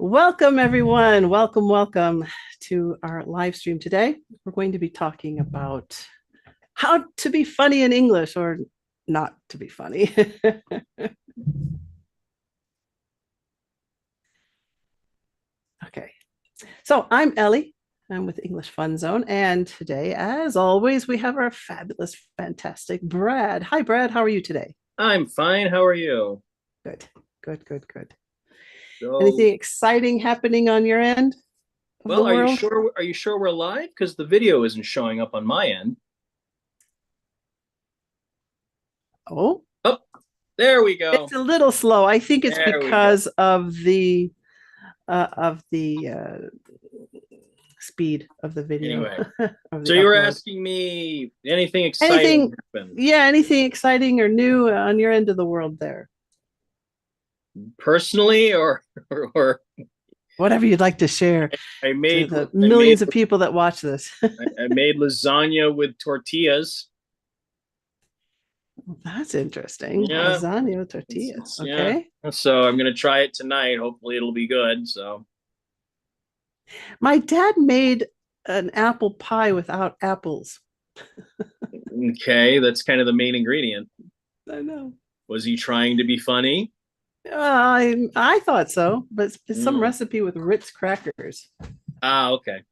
Welcome, everyone. Welcome to our live stream today. We're going to be talking about how to be funny in English or not to be funny. Okay, so I'm Ellie. I'm with English Fun Zone. And today, as always, we have our fabulous, fantastic Brad. Hi, Brad. How are you today? I'm fine. How are you? Good, good. So, Anything exciting happening on your end of the well, are you world? sure? Are you sure we're live? Because the video isn't showing up on my end. Oh, Oh, there we it's go. a little slow. I think it's There we go. because of the speed of the video Anyway, of so the you were upload. asking me anything exciting Anything, happened yeah, anything exciting or new on your end of the world there? personally, or Whatever you'd like to share I to made the I made millions of people that watch this. I made lasagna with tortillas. That's interesting. Yeah, Lasagna with it's, tortillas. it's yeah. Okay. So I'm gonna try it tonight. Hopefully, it'll be good. So My dad made an apple pie without apples. okay, that's kind of the main ingredient. I know. Was he trying to be funny? I thought so, but it's some Mm. recipe with Ritz crackers. Ah, okay.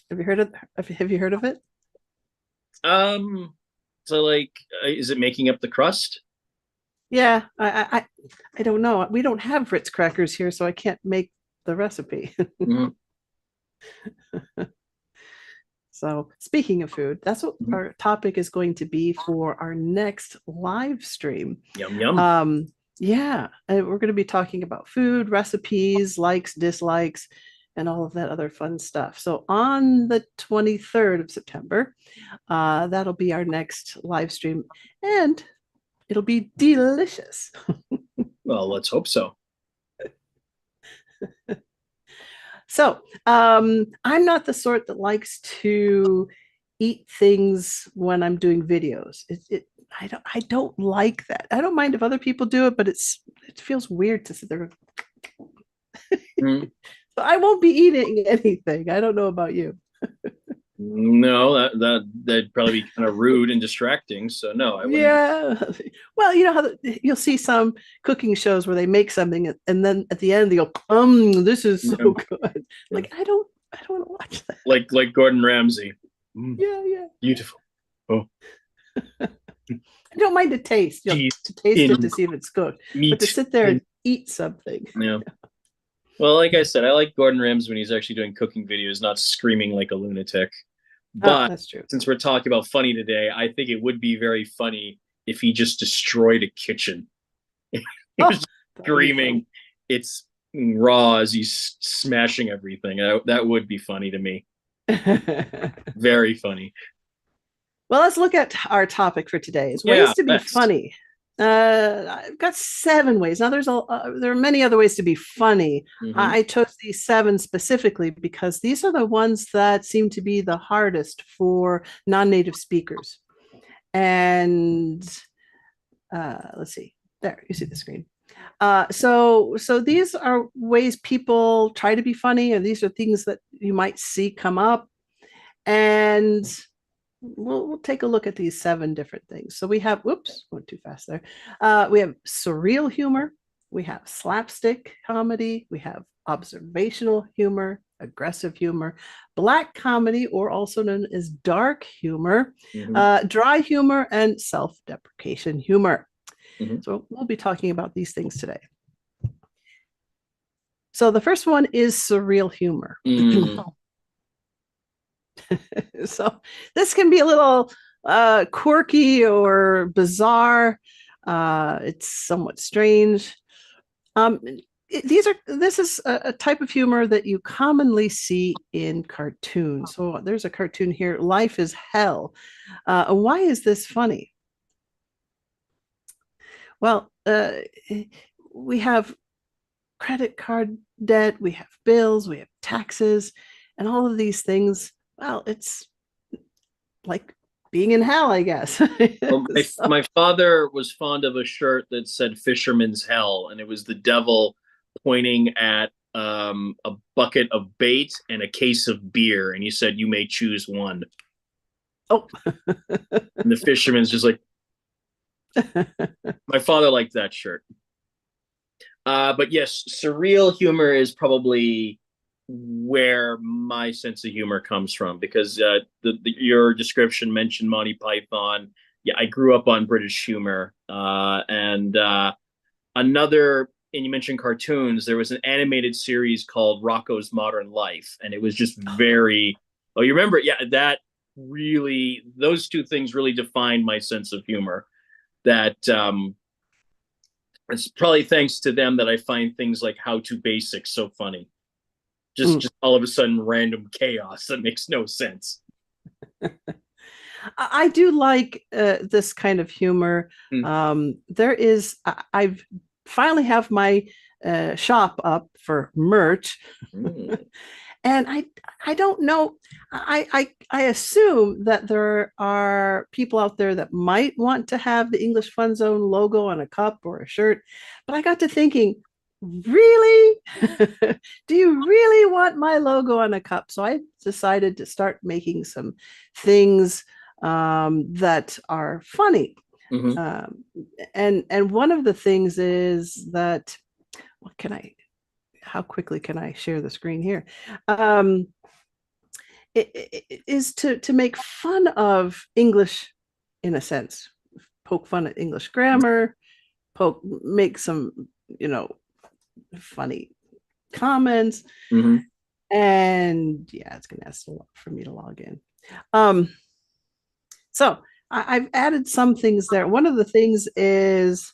Have you heard of have you heard of it? Um, so like, is it making up the crust? Yeah, I don't know. We don't have Ritz crackers here, so I can't make the recipe. Mhm, So speaking of food, that's what mhm. our topic is going to be for our next live stream. Yum yum. Um, yeah, and we're going to be talking about food, recipes, likes, dislikes, and all of that other fun stuff. So on the 23rd of September, that'll be our next live stream, and it'll be delicious. Well, let's hope so. So I'm not the sort that likes to eat things when I'm doing videos. I don't like that. I don't mind if other people do it, but it feels weird to sit there. Mhm. So I won't be eating anything. I don't know about you. No, that'd probably be kind of rude and distracting. So no, I wouldn't be. Yeah. Well, you know how you'll see some cooking shows where they make something and then at the end they go, this is so Yeah, good. yeah. Like I don't want to watch that. Like Gordon Ramsay. Mm, Yeah. beautiful. Oh, I don't mind the taste, cheese to taste it in to see if it's good, but to meat. sit there And and eat something. yeah. Well, like I said, I like Gordon Ramsay when he's actually doing cooking videos, not screaming like a lunatic. Oh, But that's true. since we're talking about funny today, I think it would be very funny if he just destroyed a kitchen. He Oh, was that would be screaming, funny. it's raw as he's smashing everything. That would be funny to me. Very funny. Well, let's look at our topic for today is Yeah, ways to be best. funny. I've got 7 ways. Now, there are many other ways to be funny. Hmm. I chose these 7 specifically because these are the ones that seem to be the hardest for non-native speakers. And let's see, there you see the screen. So these are ways people try to be funny, and these are things that you might see come up, and we'll take a look at these 7 different things. So we have, whoops, went too fast there. We have surreal humor, we have slapstick comedy, we have observational humor, aggressive humor, black comedy, or also known as dark humor, Hmm. dry humor, and self-deprecation humor. Hmm. So we'll be talking about these things today. So the first one is surreal humor. Mm. So this can be a little quirky or bizarre. It's somewhat strange. Um, this is a type of humor that you commonly see in cartoons. So there's a cartoon here, Life is Hell. Why is this funny? Well, we have credit card debt, we have bills, we have taxes, and all of these things. Well, it's like being in hell, I guess. Well, So, my father was fond of a shirt that said "Fisherman's Hell," and it was the devil pointing at a bucket of bait and a case of beer, and he said, "You may choose one." Oh. And the fisherman's just like, my father liked that shirt. But yes, surreal humor is probably where my sense of humor comes from because your description mentioned Monty Python. Yeah, I grew up on British humor. And another, and you mentioned cartoons, there was an animated series called Rocko's Modern Life, and it was just very, oh, you remember it? Yeah, that really, those two things really defined my sense of humor. That it's probably thanks to them that I find things like How to Basics so funny. Just all of a sudden random chaos that makes no sense. I do like this kind of humor. There is, I've finally have my shop up for merch. And I don't know. I assume that there are people out there that might want to have the English Fun Zone logo on a cup or a shirt. But I got to thinking, really? Do you really want my logo on a cup? So I decided to start making some things that are funny. And one of the things is that, what can I, how quickly can I share the screen here? It is to make fun of English in a sense, poke fun at English grammar, make some, funny comments. And yeah, it's going to ask for me to log in. So I've added some things there. One of the things is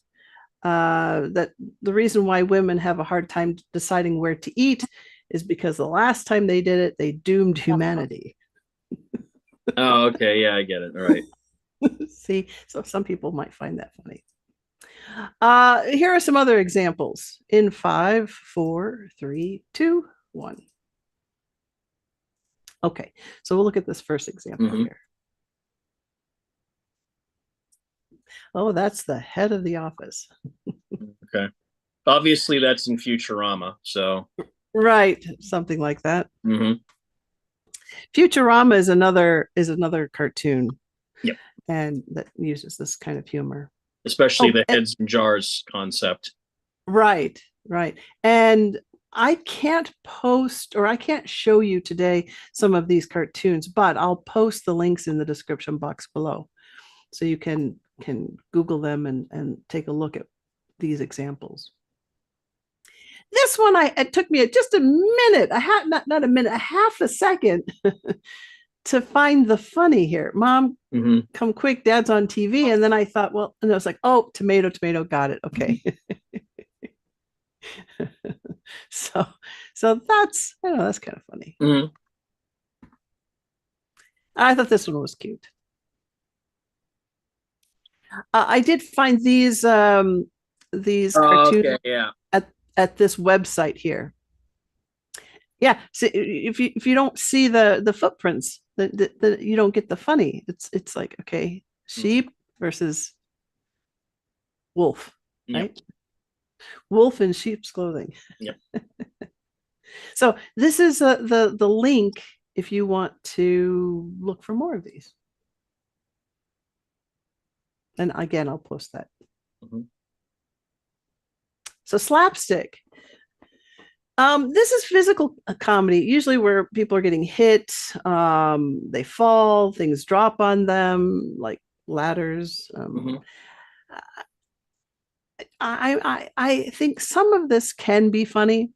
that the reason why women have a hard time deciding where to eat is because the last time they did it, they doomed humanity. Oh, okay. Yeah, I get it. All right. See, so some people might find that funny. Here are some other examples in 5, 4, 3, 2, 1. Okay, so we'll look at this first example here. Oh, that's the head of the office. Okay. Obviously, that's in Futurama. So right, something like that. Futurama is another cartoon. Yep. And that uses this kind of humor. Especially the heads in jars concept. Right, right. And I can't post or I can't show you today some of these cartoons, but I'll post the links in the description box below. So you can Google them and take a look at these examples. This one, it took me just a minute, not a minute, a half a second to find the funny here. Mom, come quick, Dad's on TV. And then I thought, well, and I was like, oh, tomato, got it. Okay. so that's, that's kind of funny. I thought this one was cute. I did find these cartoons at this website here. Yeah, so if you don't see the footprints, you don't get the funny. It's like, okay, sheep versus wolf, right? Wolf in sheep's clothing. Yep. So this is the link if you want to look for more of these. And again, I'll post that. So slapstick. This is physical comedy, usually where people are getting hit, they fall, things drop on them, like ladders. I think some of this can be funny,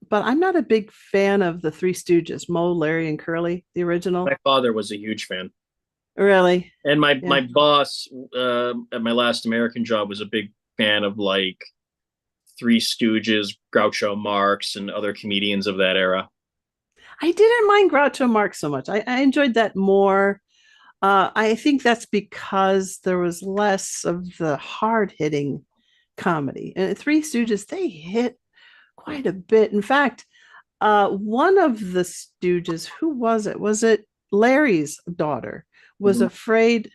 but I'm not a big fan of the Three Stooges, Moe, Larry, and Curly, the original. My father was a huge fan. Really? And my boss at my last American job was a big fan of like Three Stooges, Groucho Marx, and other comedians of that era. I didn't mind Groucho Marx so much. I enjoyed that more. I think that's because there was less of the hard-hitting comedy. And Three Stooges, they hit quite a bit. In fact, one of the Stooges, who was it? Was it Larry's daughter? Was afraid,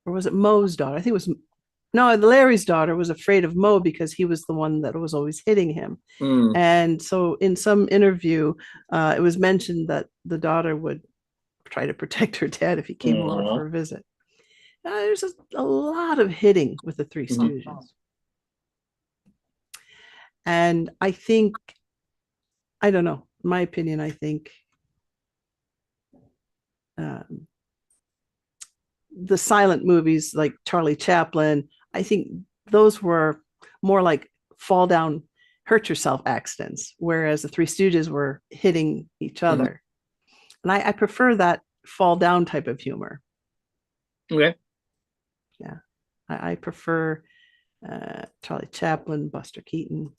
or was it Moe's daughter? I think it was No, Larry's daughter was afraid of Mo because he was the one that was always hitting him. Mm, And so in some interview, it was mentioned that the daughter would try to protect her dad if he came over uh, for a visit. There's a lot of hitting with the Three mhm. Stooges. And I think, I don't know, in my opinion, I think um, the silent movies like Charlie Chaplin, I think those were more like fall down, hurt yourself accidents, whereas the Three Stooges were hitting each Mhm. other. And I prefer that fall down type of humor. Okay. Yeah. I prefer Charlie Chaplin, Buster Keaton.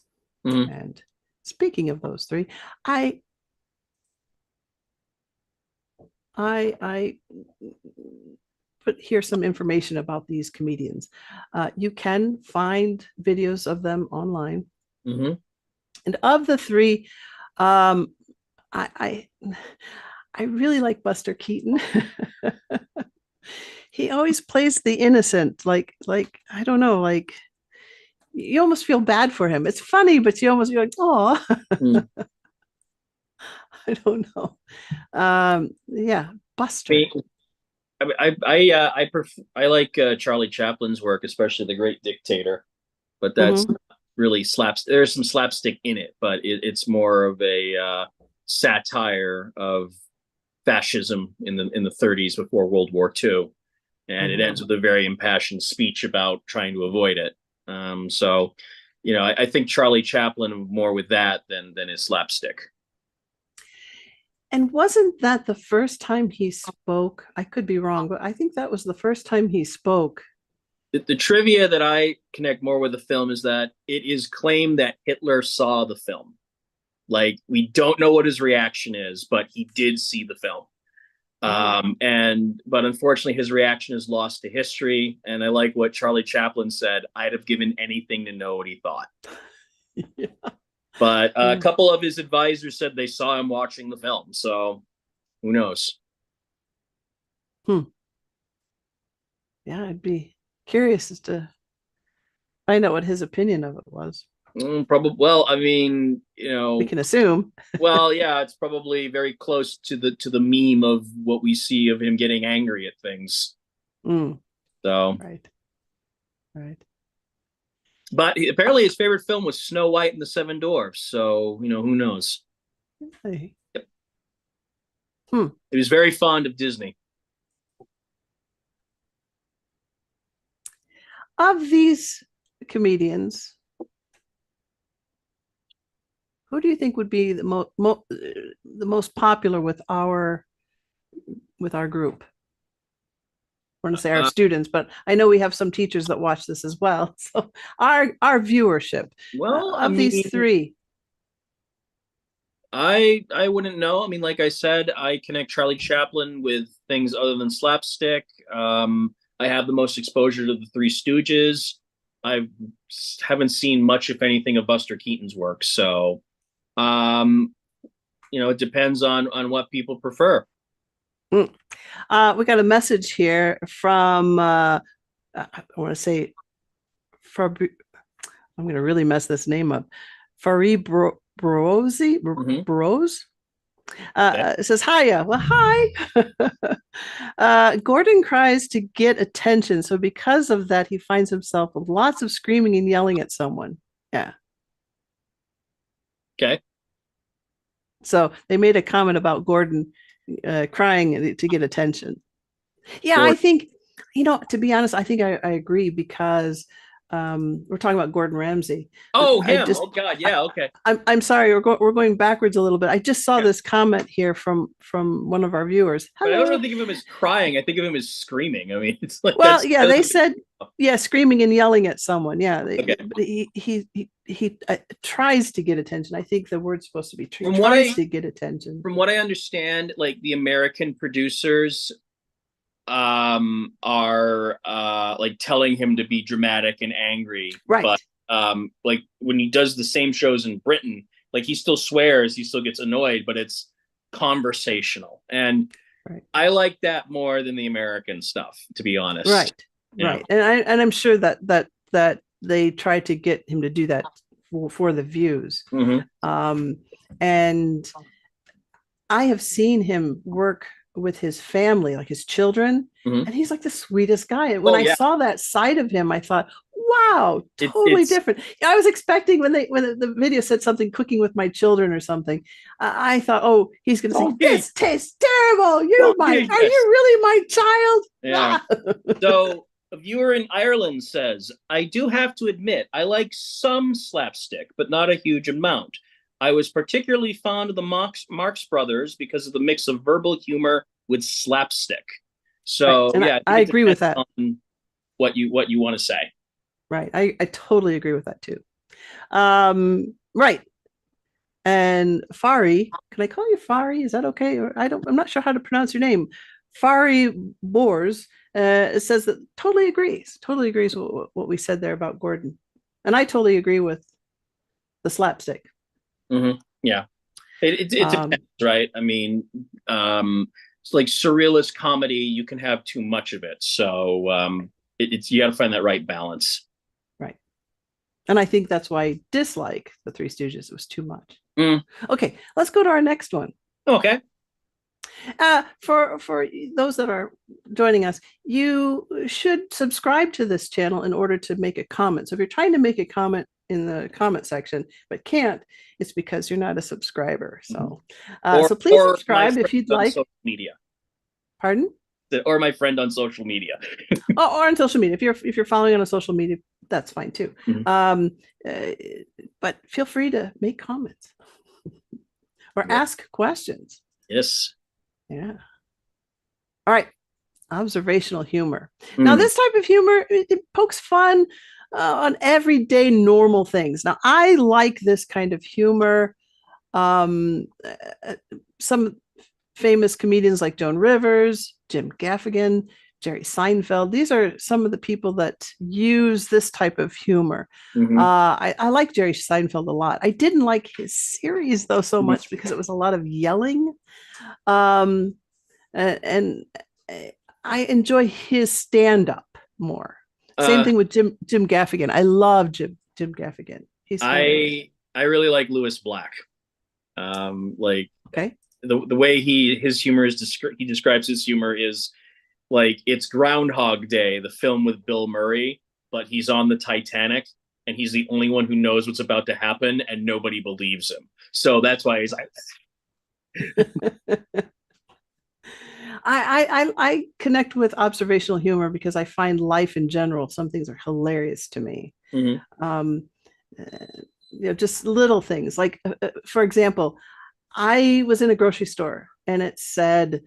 Mhm. And speaking of those three, I I put here some information about these comedians. You can find videos of them online. Mhm. And of the three, um, I I really like Buster Keaton. He always plays the innocent, like I don't know, like you almost feel bad for him. It's funny, but you almost feel like, oh, Mm. I don't know. Yeah, I Buster. mean, I like Charlie Chaplin's work, especially The Great Dictator, but that's Mhm. really slaps. There's some slapstick in it, but it's more of a satire of fascism in the 30s before World War II, and it Mhm. ends with a very impassioned speech about trying to avoid it. So, I think Charlie Chaplin more with that than his slapstick. And wasn't that the first time he spoke? I could be wrong, but I think that was the first time he spoke. The trivia that I connect more with the film is that it is claimed that Hitler saw the film. Like, we don't know what his reaction is, but he did see the film. Oh. But unfortunately, his reaction is lost to history. And I like what Charlie Chaplin said: "I'd have given anything to know what he thought." Yeah. But a Yeah. couple of his advisors said they saw him watching the film, so who knows? Hmm. Yeah, I'd be curious as to find out what his opinion of it was. Probably. Well, I mean, We can assume. well, yeah, it's probably very close to the meme of what we see of him getting angry at things. Mm, So, right. Right. but apparently his favorite film was Snow White and the Seven Dwarfs. So, who knows? Hey. Hmm. He was very fond of Disney. Of these comedians, who do you think would be the most popular with our group? I want to say our Uh, students, but I know we have some teachers that watch this as well. So our viewership well, I of these mean, three. I wouldn't know. I mean, like I said, I connect Charlie Chaplin with things other than slapstick. I have the most exposure to the Three Stooges. I haven't seen much, if anything, of Buster Keaton's work. So, um, it depends on what people prefer. Mm. We got a message here from I want to say Fabri- I'm going to really mess this name up. Fari Brozi Mm-hmm. Bros. Okay. It says hiya. Well, hi. Gordon cries to get attention, so because of that, he finds himself with lots of screaming and yelling at someone. Yeah. Okay. So they made a comment about Gordon crying to get attention. Yeah, I Gordon. think, to be honest, I think I agree because we're talking about Gordon Ramsay. Oh, I him. just, Oh, God. I, Yeah. Okay. I'm sorry, we're going backwards a little bit. I just saw Yeah. this comment here from one of our viewers. But I don't Hello. really think of him as crying. I think of him as screaming. I mean, it's like Well, that's yeah, they said, yeah, screaming and yelling at someone. Yeah, okay. but he tries to get attention. I think the word's supposed to be From what tries I to get attention. from what I understand, like the American producers are like telling him to be dramatic and angry, but Right. like when he does the same shows in Britain, like he still swears, he still gets annoyed, but it's conversational. And Right. I like that more than the American stuff, to be honest. Right. Yeah. right. And I'm sure that they tried to get him to do that for the views. Hmm. Um, and I have seen him work with his family, like his children, Hmm. and he's like the sweetest guy. And when Oh I yeah. saw that side of him, I thought, wow, totally It's different. I was expecting when the video said something cooking with my children or something, I thought, oh, he's going to say, okay. this tastes terrible. Okay. Are Yes. you really my child? Yeah. Ah. So a viewer in Ireland says, I do have to admit, I like some slapstick, but not a huge amount. I was particularly fond of the Marx Brothers because of the mix of verbal humor with slapstick. Right. So And yeah, I I think it agree with depends that. on what you want to say. Right. I totally agree with that too. Right. And Fari, can I call you Fari? Is that okay? Or I'm not sure how to pronounce your name. Fari Bors says that totally agrees with what we said there about Gordon. And I totally agree with the slapstick. Hmm. Yeah, it Um, depends, right? I mean, it's like surrealist comedy, you can have too much of it. So it's you got to find that right balance. right. And I think that's why I dislike the Three Stooges. It was too much. Mm, Okay, let's go to our next one. okay. For those that are joining us, you should subscribe to this channel in order to make a comment. So if you're trying to make a comment in the comment section but can't, it's because you're not a subscriber. So, so please Or my subscribe friend if you'd on like. social media, Pardon? or my friend on social media. Oh, or on social media. If you're following on a social media, that's fine too. Mhm. Um, uh, but feel free to make comments or Yeah. ask questions. Yes. Yeah. All right. Observational humor. Now, Mm. this type of humor, it pokes fun on everyday normal things. Now, I like this kind of humor. Some famous comedians like Joan Rivers, Jim Gaffigan, Jerry Seinfeld. These are some of the people that use this type of humor. Hmm. I like Jerry Seinfeld a lot. I didn't like his series though so much because it was a lot of yelling. Um, and I enjoy his stand up more. Same Uh, thing with Jim Gaffigan. I love Jim Gaffigan. He's hilarious. I really like Lewis Black. Like Okay. the way his humor is he describes his humor is like it's Groundhog Day, the film with Bill Murray, but he's on the Titanic and he's the only one who knows what's about to happen and nobody believes him. So that's why he's like, I connect with observational humor because I find life in general, some things are hilarious to me. mm-hmm, Um, just little things like, for example, I was in a grocery store and it said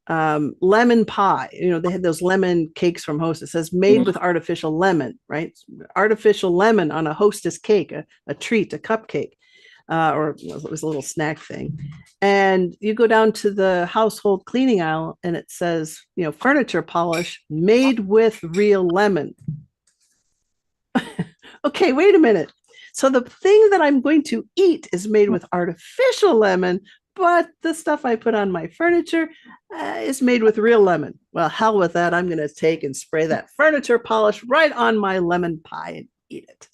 lemon pie. They had those lemon cakes from Hostess. It says made mm-hmm, with artificial lemon, right? Artificial lemon on a Hostess cake, a treat, a cupcake, or it was a little snack thing. And you go down to the household cleaning aisle and it says, furniture polish made with real lemon. Okay, wait a minute. So the thing that I'm going to eat is made with artificial lemon, but the stuff I put on my furniture is made with real lemon. Well, hell with that. I'm going to take and spray that furniture polish right on my lemon pie and eat it.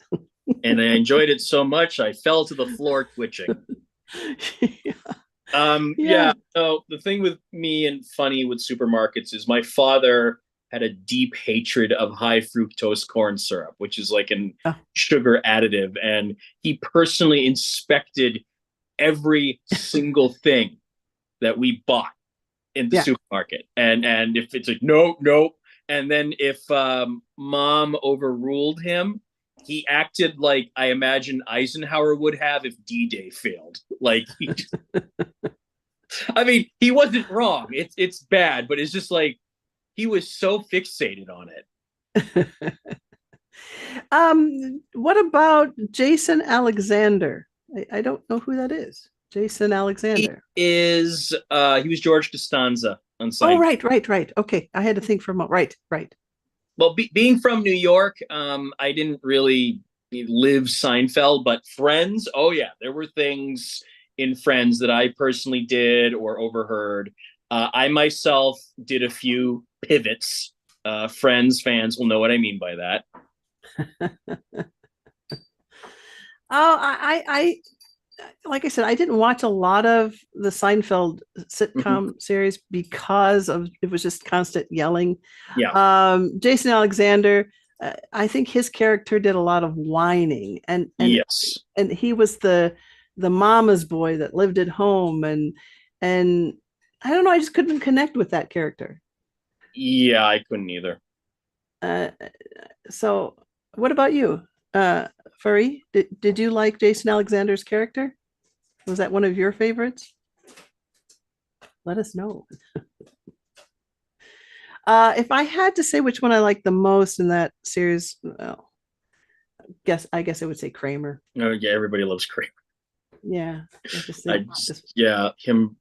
and I enjoyed it so much I fell to the floor twitching. Yeah. Yeah. So the thing with me and funny with supermarkets is my father had a deep hatred of high fructose corn syrup, which is like an Oh. sugar additive, and he personally inspected every single thing that we bought in the Yeah. supermarket. And if it's like no, no, and then if mom overruled him, he acted like I imagine Eisenhower would have if D-Day failed. Like I mean, he wasn't wrong. It's bad, but it's just like he was so fixated on it. What about Jason Alexander? I don't know who that is. Jason He Alexander. is he was George Costanza on Oh, Seinfeld. right. Okay, I had to think for a moment. Right. Well, being from New York, I didn't really live Seinfeld, but Friends, oh yeah, there were things in Friends that I personally did or overheard. I myself did a few pivots Friends fans will know what I mean by that. Oh, I like I said, I didn't watch a lot of the Seinfeld Mhm. sitcom series because of it was just constant yelling. Yeah. Jason Alexander, I think his character did a lot of whining, Yes. and he was the mama's boy that lived at home, and I don't know, I just couldn't connect with that character. Yeah, I couldn't either. Uh, so, what about you, Furry? Did you like Jason Alexander's character? Was that one of your favorites? Let us know. If I had to say which one I like the most in that series, well, I guess I would say Kramer. Oh yeah, everybody loves Kramer. Yeah, I just I think just, this. yeah, him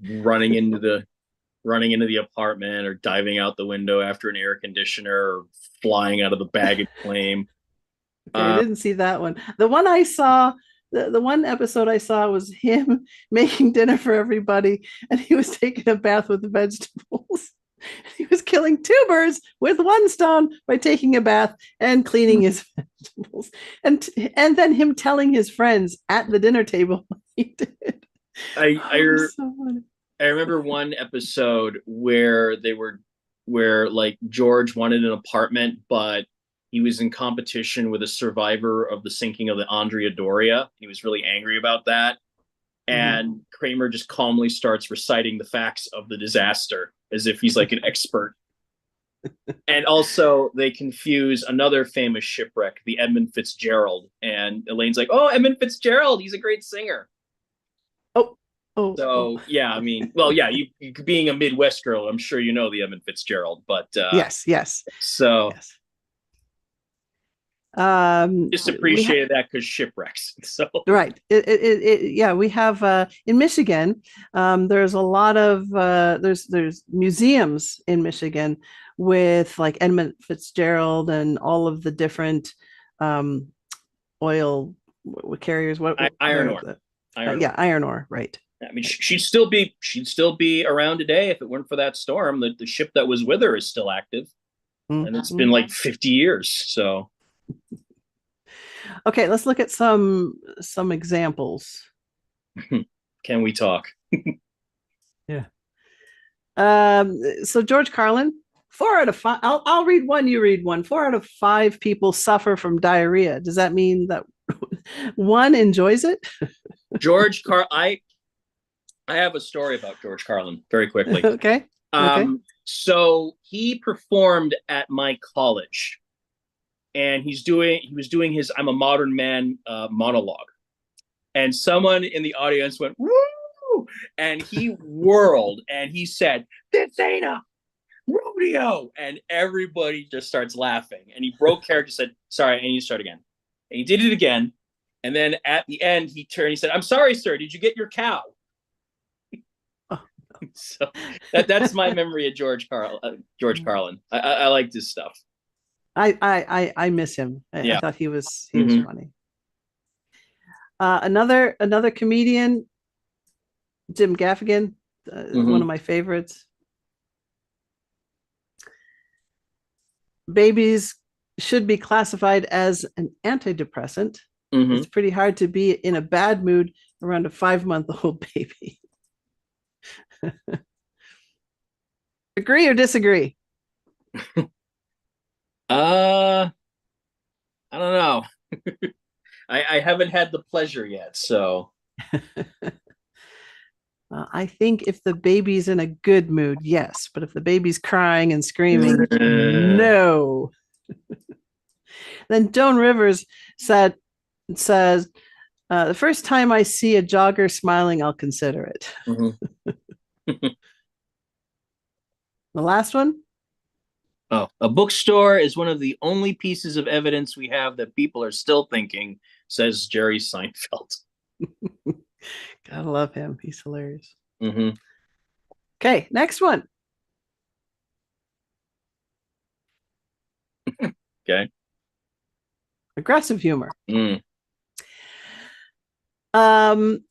running into the running into the apartment or diving out the window after an air conditioner or flying out of the baggage claim. Okay, I didn't see that one. The one I saw, the one episode I saw was him making dinner for everybody, and he was taking a bath with the vegetables. He was killing two birds with one stone by taking a bath and cleaning his vegetables, and then him telling his friends at the dinner table what he did. I Oh, it I was so funny. I remember one episode where like George wanted an apartment, but he was in competition with a survivor of the sinking of the Andrea Doria. He was really angry about that. Mhm. And Kramer just calmly starts reciting the facts of the disaster as if he's like an expert. And also, they confuse another famous shipwreck, the Edmund Fitzgerald. And Elaine's like, "Oh, Edmund Fitzgerald, he's a great singer." Oh, oh, oh. So yeah, I mean, well, yeah, you being a Midwest girl, I'm sure you know the Edmund Fitzgerald, but Yes, yes, so yes. just We have appreciated that because shipwrecks. So right. Yeah, we have in Michigan. There's a lot of there's museums in Michigan with like Edmund Fitzgerald and all of the different um, oil carriers. What iron they're ore, iron ore. yeah, iron ore, right? I mean, she'd still be around today if it weren't for that storm. The ship that was with her is still active, and it's been Mhm. like 50 years. So Okay, let's look at some examples. can we talk? Yeah. So George Carlin, 4 out of 5. I'll read one, you read one. 4 out of 5 people suffer from diarrhea. Does that mean that one enjoys it? George Car I have a story about George Carlin very quickly. Okay. Okay. So he performed at my college, and he was doing his "I'm a Modern Man" monologue, and someone in the audience went woo, and he whirled and he said, "This ain't a rodeo," and everybody just starts laughing. And he broke character, said, "Sorry," and you start again, and he did it again, and then at the end he turned, he said, "I'm sorry, sir. Did you get your cow?" Oh. So that's my memory of George Carlin. I liked his stuff. I miss him. I Yeah. thought he was Hmm. funny. Another comedian, Jim Gaffigan, one of Hmm. my favorites. Babies should be classified as an antidepressant. Hmm. It's pretty hard to be in a bad mood around a 5-month-old baby. Agree or disagree? Uh, I don't know. I haven't had the pleasure yet, so I think if the baby's in a good mood, yes. But if the baby's crying and screaming, no. Then Joan Rivers says, the first time I see a jogger smiling, I'll consider it. Mhm. The last one? Oh, a bookstore is one of the only pieces of evidence we have that people are still thinking, says Jerry Seinfeld. Gotta love him. He's hilarious. Hmm. Okay, next one. Okay. Aggressive humor. Mm. Um,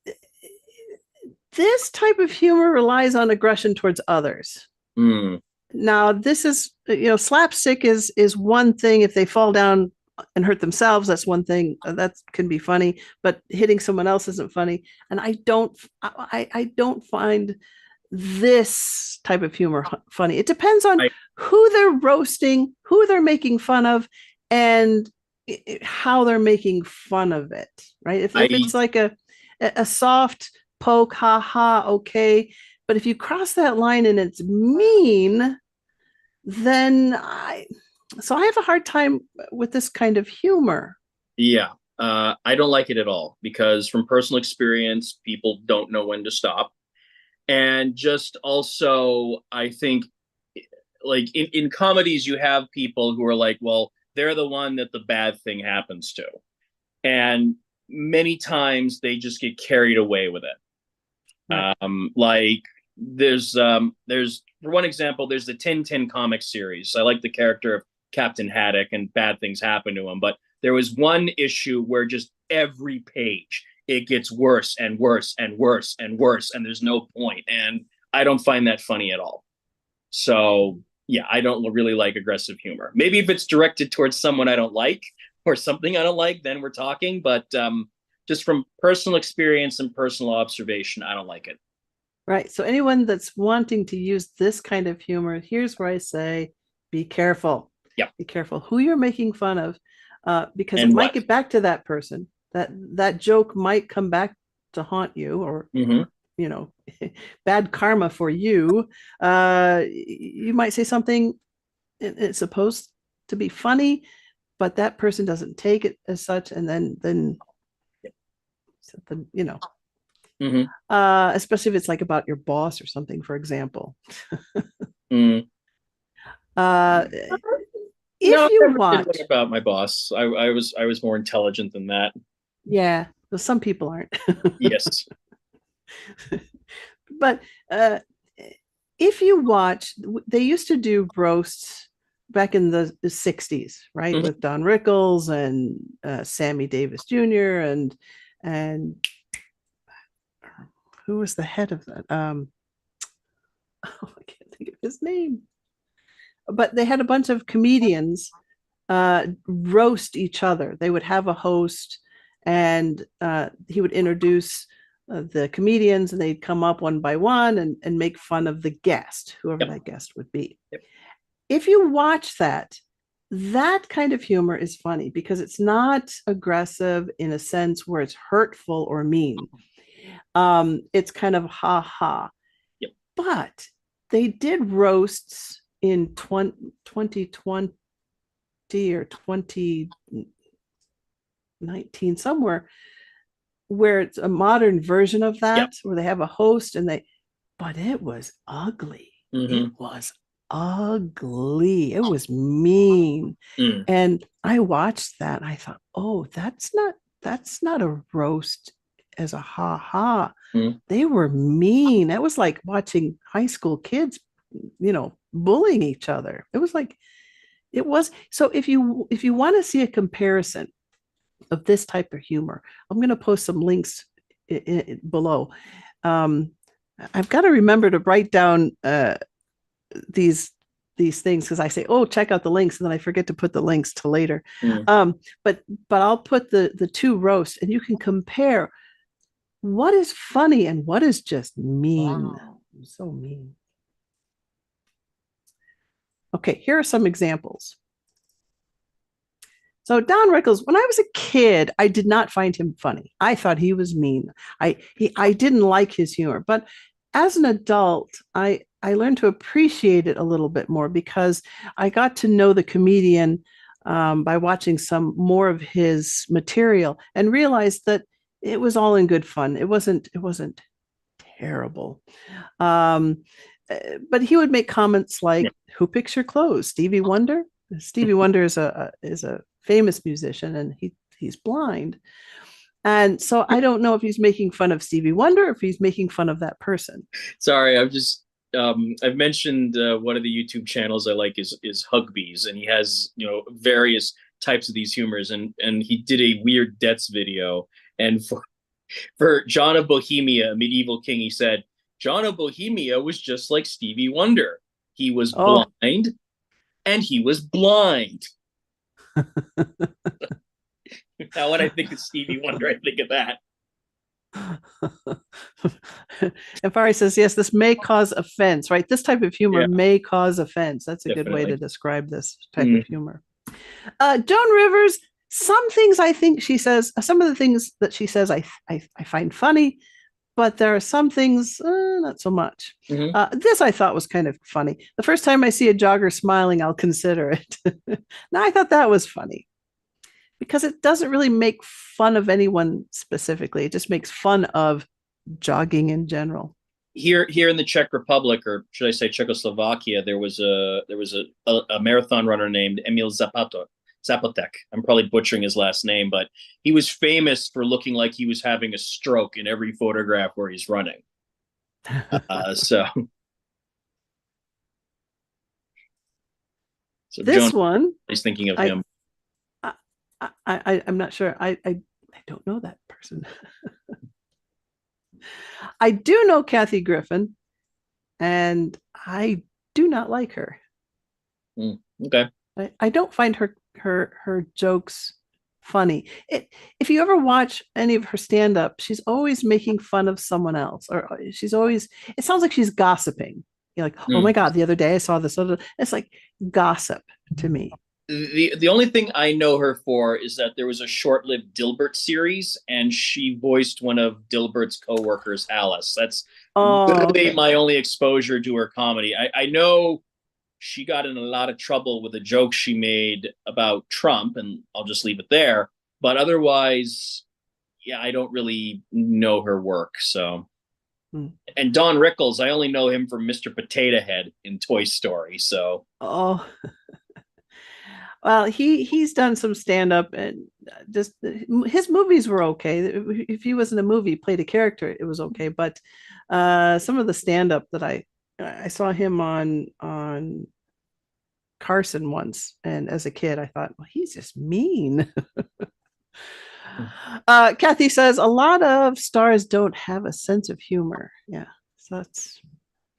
this type of humor relies on aggression towards others. Mm. Now this is, slapstick is one thing. If they fall down and hurt themselves, that's one thing that can be funny, but hitting someone else isn't funny. And I don't find this type of humor funny. It depends on who they're roasting, who they're making fun of, and how they're making fun of it, right? If it's like a soft poke, ha ha, okay. But if you cross that line and it's mean, then I have a hard time with this kind of humor. Yeah. I don't like it at all because from personal experience, people don't know when to stop. And just also, I think like in comedies, you have people who are like, well, they're the one that the bad thing happens to. And many times they just get carried away with it. Right. Like there's for one example, there's the 1010 comic series. I like the character of Captain Haddock and bad things happen to him, but there was one issue where just every page it gets worse and worse and worse and worse, and there's no point. And I don't find that funny at all. So yeah, I don't really like aggressive humor. Maybe if it's directed towards someone I don't like or something I don't like, then we're talking. But just from personal experience and personal observation, I don't like it. Right. So anyone that's wanting to use this kind of humor, here's where I say, be careful. Yeah. Be careful who you're making fun of, because And it what? might get back to that person. That joke might come back to haunt you, or bad karma for you. You might say something it's supposed to be funny, but that person doesn't take it as such, and then something, especially if it's like about your boss or something, for example. Mm. If No, you I never watch, did one about my boss. I was more intelligent than that. yeah, well, some people aren't. Yes. But if you watch, they used to do roasts back in the 60s, right? Mhm. With Don Rickles and Sammy Davis Jr. and who was the head of that? I can't think of his name. But they had a bunch of comedians roast each other. They would have a host, and he would introduce the comedians, and they'd come up one by one and make fun of the guest, whoever Yep. that guest would be. Yep. If you watch that, that kind of humor is funny because it's not aggressive in a sense where it's hurtful or mean. It's kind of ha ha. Yep. But they did roasts in 2020 or 2019 somewhere, where it's a modern version of that, Yep. where they have a host but it was ugly. Mm-hmm. It was ugly. It was mean. Mm. And I watched that and I thought, oh, that's not a roast as a ha ha. Mm. They were mean. That was like watching high school kids, bullying each other. It was. So if you want to see a comparison of this type of humor, I'm going to post some links below. I've got to remember to write down these things, because I say, oh, check out the links, and then I forget to put the links to later. But I'll put the two roasts, and you can compare what is funny and what is just mean. Wow. So mean. Okay, here are some examples. So Don Rickles, when I was a kid, I did not find him funny. I thought he was mean. I didn't like his humor. But as an adult, I learned to appreciate it a little bit more, because I got to know the comedian by watching some more of his material and realized that it was all in good fun. It wasn't terrible. But he would make comments like, "Who picks your clothes? Stevie Wonder." Stevie Wonder is a famous musician, and he's blind. And so I don't know if he's making fun of Stevie Wonder or if he's making fun of that person. Sorry, I've mentioned one of the YouTube channels I like is Hugbees, and he has various types of these humors, and he did a weird deaths video, and for John of Bohemia, a medieval king, he said John of Bohemia was just like Stevie Wonder. he was Oh, blind, and he was blind. Now, when I think of Stevie Wonder, I think of that. and Fari says, yes, this may cause offense, right? This type of humor Yeah, may cause offense. That's a good way to definitely. describe this type of Mm. humor. Joan Rivers, some things I think she says, some of the things that she says, I find funny, but there are some things not so much. Hmm. This I thought was kind of funny. The first time I see a jogger smiling, I'll consider it. Now I thought that was funny because it doesn't really make fun of anyone specifically. It just makes fun of jogging in general. Here in the Czech Republic, or should I say Czechoslovakia, there was a marathon runner named Emil Zapotek. I'm probably butchering his last name, but he was famous for looking like he was having a stroke in every photograph where he's running. So Joan This one, is thinking of I, him. I'm not sure. I don't know that person. I do know Kathy Griffin, and I do not like her. Mm, okay. I don't find her jokes funny. If you ever watch any of her stand up, she's always making fun of someone else, or she's always. It sounds like she's gossiping. You're like, oh my Mm. god, the other day I saw this. It's like gossip to me. The only thing I know her for is that there was a short-lived Dilbert series, and she voiced one of Dilbert's coworkers, Alice. That's Oh, literally okay. my only exposure to her comedy. I know she got in a lot of trouble with a joke she made about Trump, and I'll just leave it there. But otherwise, yeah, I don't really know her work. So, Hmm. and Don Rickles, I only know him from Mr. Potato Head in Toy Story. So, Oh, well, he's done some stand up, and just his movies were okay. If he was in a movie, played a character, it was okay. But some of the stand up that I saw him on Carson once, and as a kid, I thought, well, he's just mean. Kathy says a lot of stars don't have a sense of humor. Yeah, so that's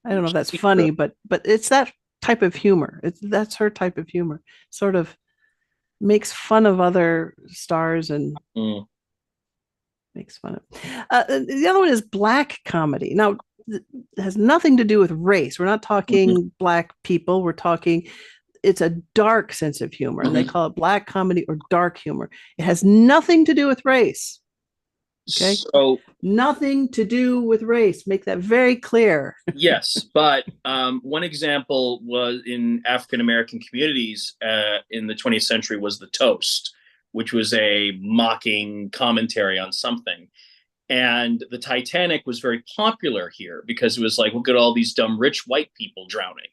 I don't know if that's funny, but it's that type of humor. That's her type of humor. Sort of makes fun of other stars and mm, makes fun of. The other one is black comedy. Now, it has nothing to do with race. We're not mhm, talking black people. We're talking. It's a dark sense of humor, and they mhm. call it black comedy or dark humor. It has nothing to do with race. Okay, So nothing to do with race. Make that very clear. yes, but one example was in African American communities in the 20th century was the toast, which was a mocking commentary on something. And the Titanic was very popular here because it was like, look at all these dumb rich white people drowning.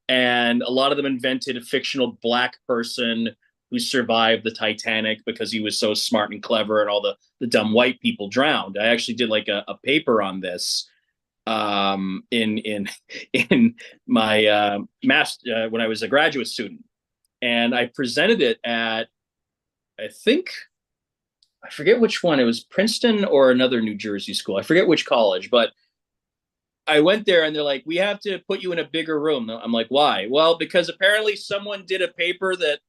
And a lot of them invented a fictional black person who survived the Titanic because he was so smart and clever, and all the dumb white people drowned. I actually did like a paper on this in in my master when I was a graduate student, and I presented it at, I think, I forget which one. It was Princeton or another New Jersey school. I forget which college, but I went there and they're like, we have to put you in a bigger room. I'm like, why? Well, because apparently someone did a paper that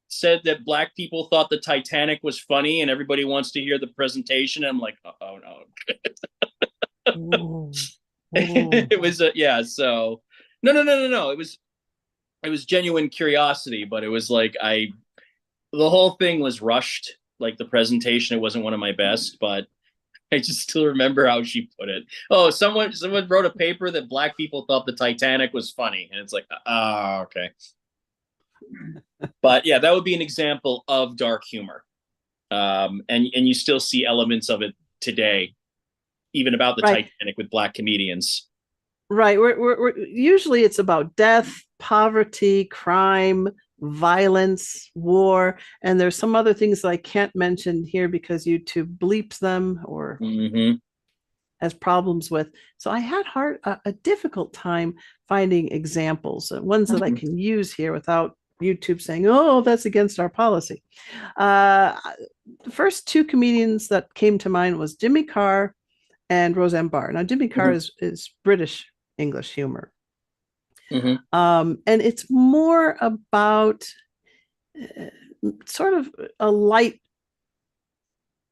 said that black people thought the Titanic was funny and everybody wants to hear the presentation. And I'm like, oh no. Ooh. Ooh. It was yeah, so no. It was genuine curiosity, but it was like the whole thing was rushed. Like the presentation, it wasn't one of my best, but I just still remember how she put it. Oh, someone wrote a paper that black people thought the Titanic was funny, and it's like, oh, okay. But yeah, that would be an example of dark humor, and you still see elements of it today, even about the Right. Titanic with black comedians. Right. Usually it's about death, poverty, crime, violence, war, and there's some other things that I can't mention here because YouTube bleeps them or Mm-hmm. has problems with. So I had a difficult time finding examples, ones that I can use here without YouTube saying, "Oh, that's against our policy." Uh, the first two comedians that came to mind was Jimmy Carr and Roseanne Barr. Now, Jimmy Carr is British English humor. Mm-hmm. And it's more about sort of a light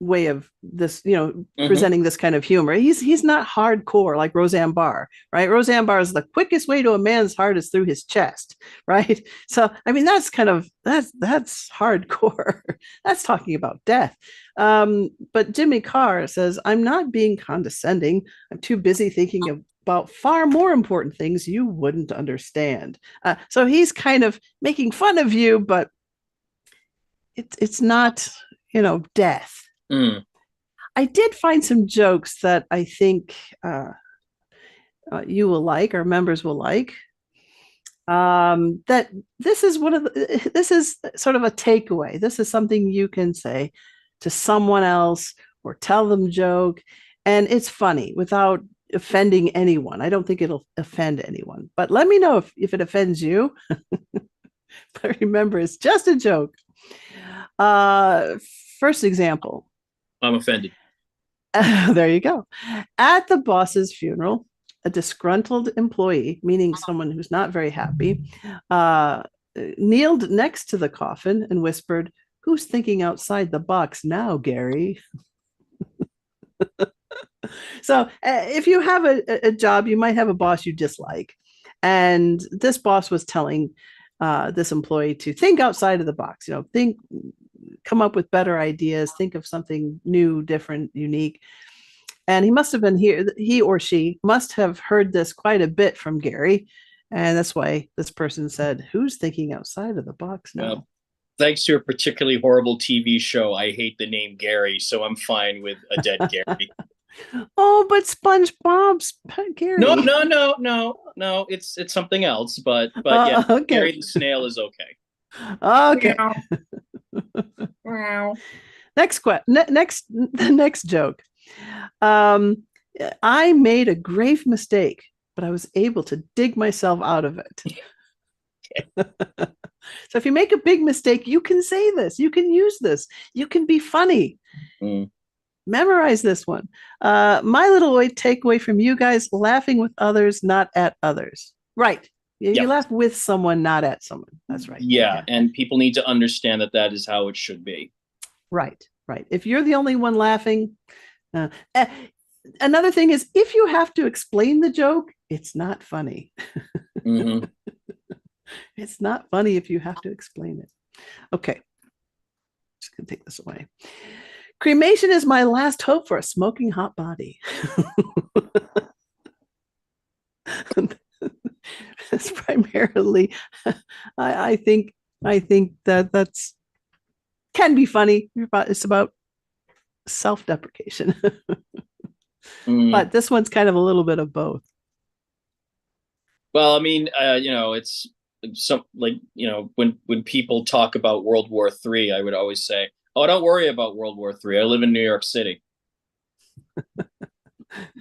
way of this, Mm-hmm. presenting this kind of humor. He's not hardcore like Roseanne Barr, right? Roseanne Barr is the quickest way to a man's heart is through his chest, right? So I mean that's hardcore. That's talking about death. But Jimmy Carr says, "I'm not being condescending. I'm too busy thinking about far more important things you wouldn't understand." So he's kind of making fun of you, but it's not, death. Mm. I did find some jokes that I think you will like, our members will like. That this is this is sort of a takeaway. This is something you can say to someone else or tell them joke, and it's funny without offending anyone. I don't think it'll offend anyone, but let me know if it offends you. But remember, it's just a joke. Uh, First example. I'm offended. There you go. At the boss's funeral, a disgruntled employee, meaning someone who's not very happy, kneeled next to the coffin and whispered, "Who's thinking outside the box now, Gary?" So, if you have a job, you might have a boss you dislike. And this boss was telling this employee to think outside of the box, come up with better ideas, think of something new, different, unique. And he or she must have heard this quite a bit from Gary. And that's why this person said, "Who's thinking outside of the box now?" Well, thanks to a particularly horrible TV show, I hate the name Gary, so I'm fine with a dead Gary. Oh, but SpongeBob's No, Gary. no, no, no, no. It's something else, but yeah, Okay. Gary the snail is okay. Okay. Wow. The next joke. Um, I made a grave mistake, but I was able to dig myself out of it. So if you make a big mistake, you can say this, you can use this, you can be funny. Mm. Memorize this one. My little takeaway from you guys: laughing with others, not at others. Right. You Yeah. laugh with someone, not at someone. That's right. Yeah, Okay. and people need to understand that that is how it should be. Right. Right. If you're the only one laughing, uh, uh, another thing is if you have to explain the joke, it's not funny. Mm-hmm. It's not funny if you have to explain it. Okay. Just gonna take this away. Cremation is my last hope for a smoking hot body. It's primarily, I think, that's can be funny. It's about self-deprecation, Mm. but this one's kind of a little bit of both. Well, I mean, it's some like when people talk about World War III, I would always say, "Oh, don't worry about World War III. I live in New York City."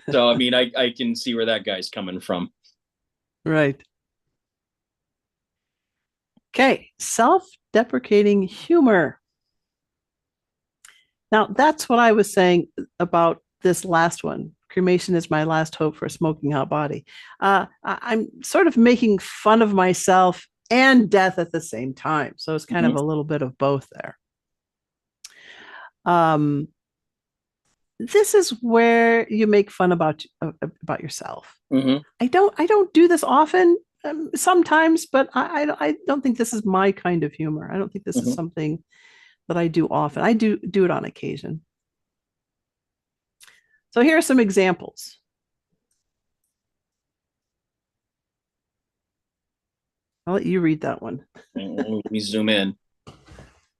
So, I mean, I can see where that guy's coming from. Right. Okay. Self-deprecating humor. Now, that's what I was saying about this last one. Cremation is my last hope for a smoking hot body. I'm sort of making fun of myself and death at the same time. So it's kind of Mm-hmm. a little bit of both there. Um, this is where you make fun about yourself. Mm-hmm. I don't do this often. Sometimes, but I don't think this is my kind of humor. I don't think this is Mm-hmm. something that I do often. I do it on occasion. So here are some examples. I'll let you read that one. Let me zoom in.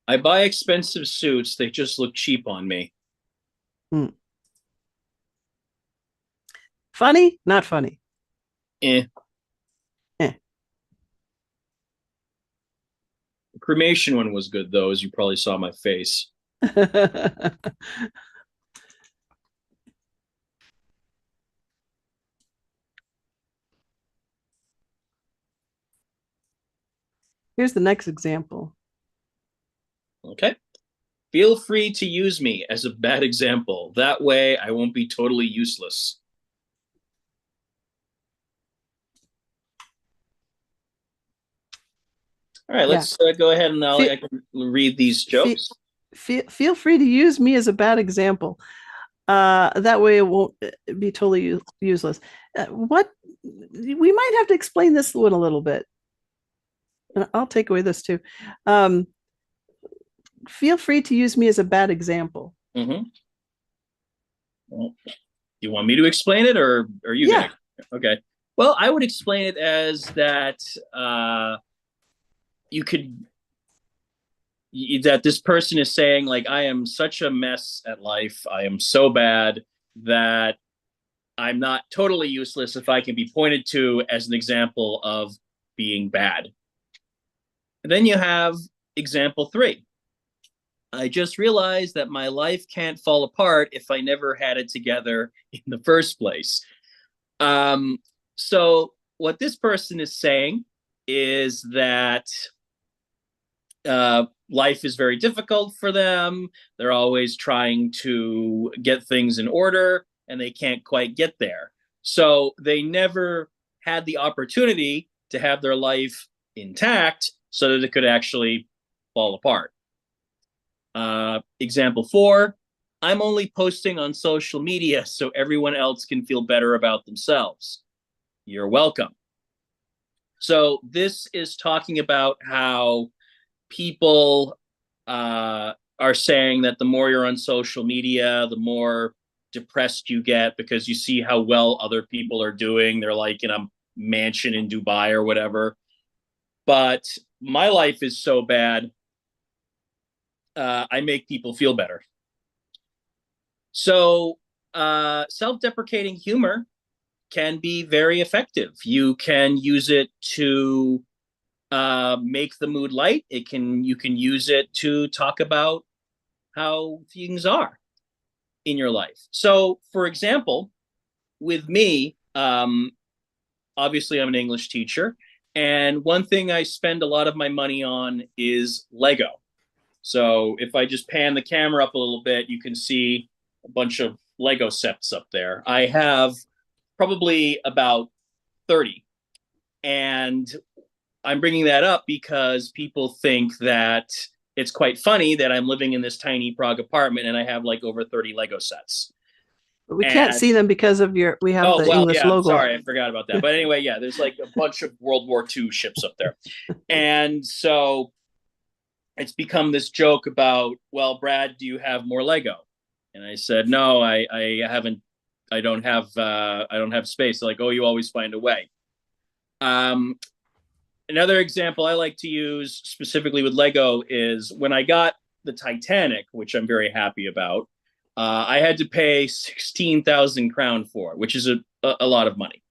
I buy expensive suits. They just look cheap on me. Hmm. Funny? Not funny. Eh. Eh. The cremation one was good though, as you probably saw my face. Here's the next example. Okay. Feel free to use me as a bad example. That way I won't be totally useless. All right, Yeah. let's go ahead and Feel, I can read these feel, jokes. feel free to use me as a bad example. That way it won't be totally useless. What we might have to explain this one a little bit. And I'll take away this too. Um, feel free to use me as a bad example. Mm-hmm. Well, you want me to explain it, or are you Yeah. gonna? Okay. Well, I would explain it as that you could that this person is saying like, I am such a mess at life. I am so bad that I'm not totally useless if I can be pointed to as an example of being bad. And then you have example 3. I just realized that my life can't fall apart if I never had it together in the first place. So what this person is saying is that life is very difficult for them. They're always trying to get things in order and they can't quite get there. So they never had the opportunity to have their life intact so that it could actually fall apart. Example 4, I'm only posting on social media so everyone else can feel better about themselves. You're welcome. So this is talking about how people are saying that the more you're on social media, the more depressed you get because you see how well other people are doing. They're like in a mansion in Dubai or whatever. But my life is so bad, I make people feel better. So self-deprecating humor can be very effective. You can use it to make the mood light. You can use it to talk about how things are in your life. So, for example, with me, obviously I'm an English teacher, and one thing I spend a lot of my money on is Lego. So if I just pan the camera up a little bit, you can see a bunch of Lego sets up there. I have probably about 30. And I'm bringing that up because people think that it's quite funny that I'm living in this tiny Prague apartment and I have like over 30 Lego sets. But we can't And see them because of we have oh, the well, English yeah, logo. sorry, I forgot about that. But anyway, yeah, there's like a bunch of World War II ships up there. And so it's become this joke about, well, Brad, do you have more Lego? And I said, no, I haven't. I don't have space. They're like, oh, you always find a way. Another example I like to use specifically with Lego is when I got the Titanic, which I'm very happy about. I had to pay 16,000 crown for it, which is a lot of money.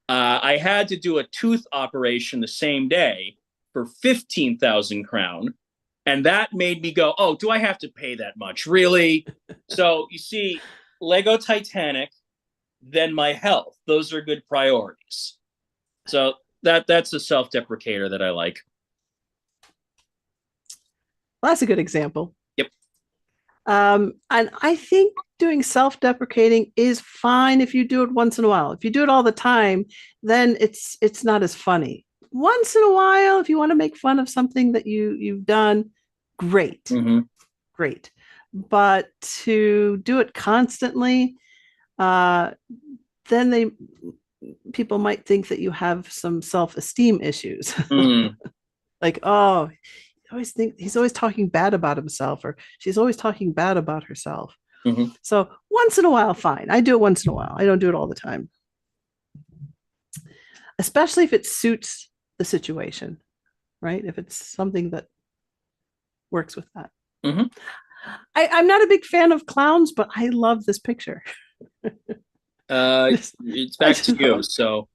I had to do a tooth operation the same day for 15,000 crown. And that made me go, oh, do I have to pay that much? Really? So you see, Lego Titanic, then my health. Those are good priorities. So that's a self-deprecator that I like. Well, that's a good example. Yep. And I think doing self-deprecating is fine if you do it once in a while. If you do it all the time, then it's not as funny. Once in a while, if you want to make fun of something that you've done, great, Mm-hmm. great. But to do it constantly, then people might think that you have some self-esteem issues. Mm. Like, oh, he's always talking bad about himself, or she's always talking bad about herself. Mm-hmm. So once in a while, fine. I do it once in a while. I don't do it all the time, especially if it suits the situation, right? If it's something that works with that. Mm-hmm. I'm not a big fan of clowns, but I love this picture. It's back to you. So,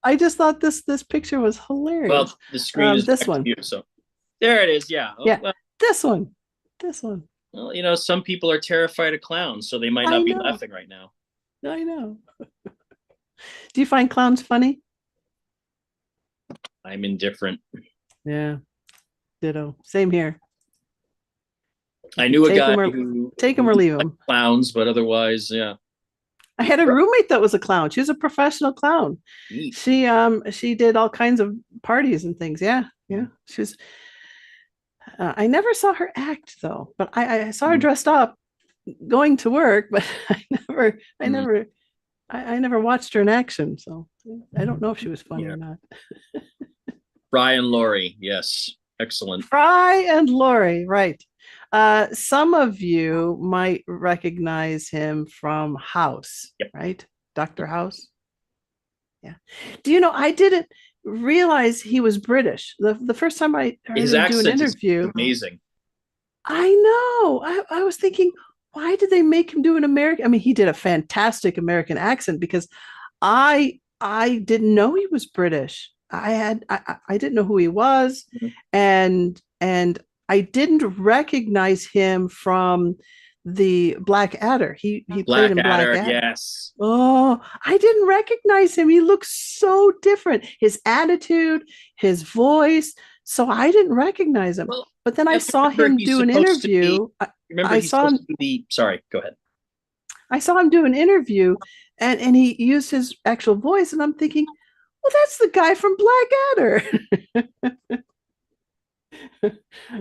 I just thought this picture was hilarious. well, the screen is this back one. to you. So, there it is. Yeah. Yeah, Well, this one. This one. well, some people are terrified of clowns, so they might not be laughing right now. I know. Do you find clowns funny? I'm indifferent. Yeah. Ditto. Same here. I knew a guy who take them or leave them. Clowns, but otherwise, yeah. I had a roommate that was a clown. She was a professional clown. Neat. She did all kinds of parties and things. Yeah, yeah. I never saw her act though, but I saw her dressed up going to work, but Mm, I never watched her in action. So I don't know if she was funny yeah. or not. Brian Laurie, yes, excellent. Fry and Laurie, right. Some of you might recognize him from House, Yep. right? Dr. House. Yeah. Do you know, I didn't realize he was British. The first time I heard His him do an accent is interview, amazing. I know. I was thinking, why did they make him do an American? I mean, he did a fantastic American accent because I didn't know he was British. I didn't know who he was, Mhm. and I didn't recognize him from the Black Adder. He played in Black Blackadder, Adder. yes. Oh, I didn't recognize him. He looks so different. His attitude, his voice. So I didn't recognize him. Well, But then you I have to saw remember him he's do an supposed to be. interview. Remember I he's saw supposed him to be. Sorry, go ahead. I saw him do an interview and he used his actual voice and I'm thinking, well, that's the guy from Blackadder.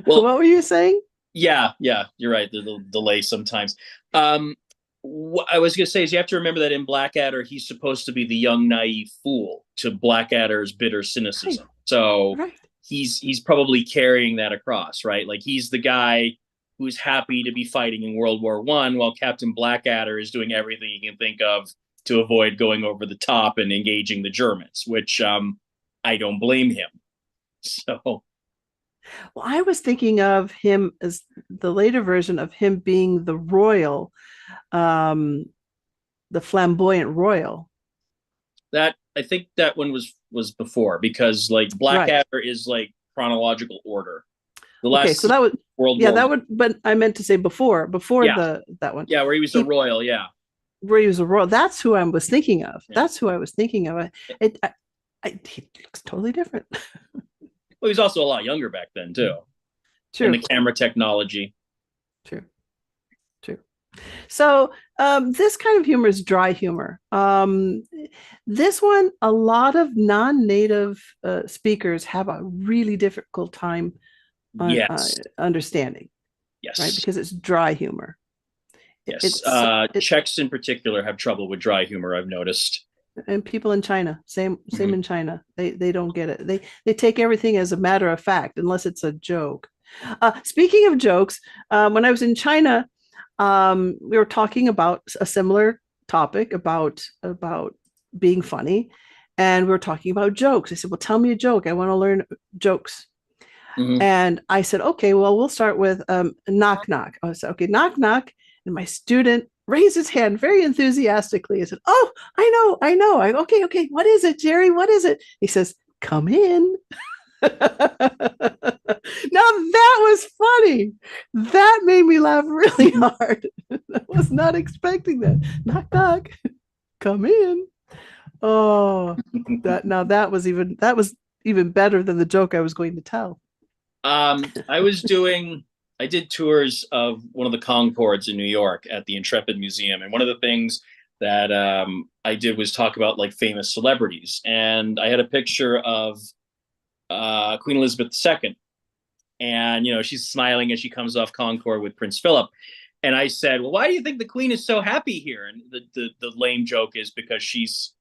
Well, What were you saying? yeah, you're right. The delay sometimes. Um, what I was gonna say is you have to remember that in Blackadder, he's supposed to be the young naive fool to Blackadder's bitter Right, cynicism. So right. he's probably carrying that across, right? Like he's the guy who's happy to be fighting in World War One, while Captain Blackadder is doing everything he can think of to avoid going over the top and engaging the Germans, which I don't blame him. So Well, I was thinking of him as the later version of him being the royal, um, the flamboyant royal. that I think that one was before because like Right. Blackadder is like chronological order. The Okay, last so scene, that would World yeah, War that One. would but I meant to say before Yeah, the that one. yeah, where he was a He royal. Yeah, where he was a royal. That's who I was thinking of. yeah. That's who I was thinking of. He looks totally different. Well, he was also a lot younger back then too, and the True, camera technology. true, true. So this kind of humor is dry humor. This one, a lot of non-native speakers have a really difficult time on Yes, understanding, right? yes, Because it's dry humor. yes. It's it, Czechs in particular have trouble with dry humor. I've noticed. and people in China, same Mhm. in China. They don't get it. They take everything as a matter of fact, unless it's a joke. Speaking of jokes, when I was in China, we were talking about a similar topic about being funny, and we were talking about jokes. I said, "Well, tell me a joke. I want to learn jokes." Mhm. And I said, "Okay, well, we'll start with knock knock." I said, "Okay, knock knock." And my student raised his hand very enthusiastically and said, "Oh, I know, I know. Okay, okay. What is it, Jerry? What is it?" He says, "Come in." Now that was funny. That made me laugh really hard. I was not expecting that. Knock knock. Come in. Oh, that was even better than the joke I was going to tell. I was doing. I did tours of one of the Concords in New York at the Intrepid Museum, and one of the things that I did was talk about like famous celebrities, and I had a picture of Queen Elizabeth II, and she's smiling as she comes off Concord with Prince Philip. And I said, "Well, why do you think the Queen is so happy here?" And the lame joke is because she's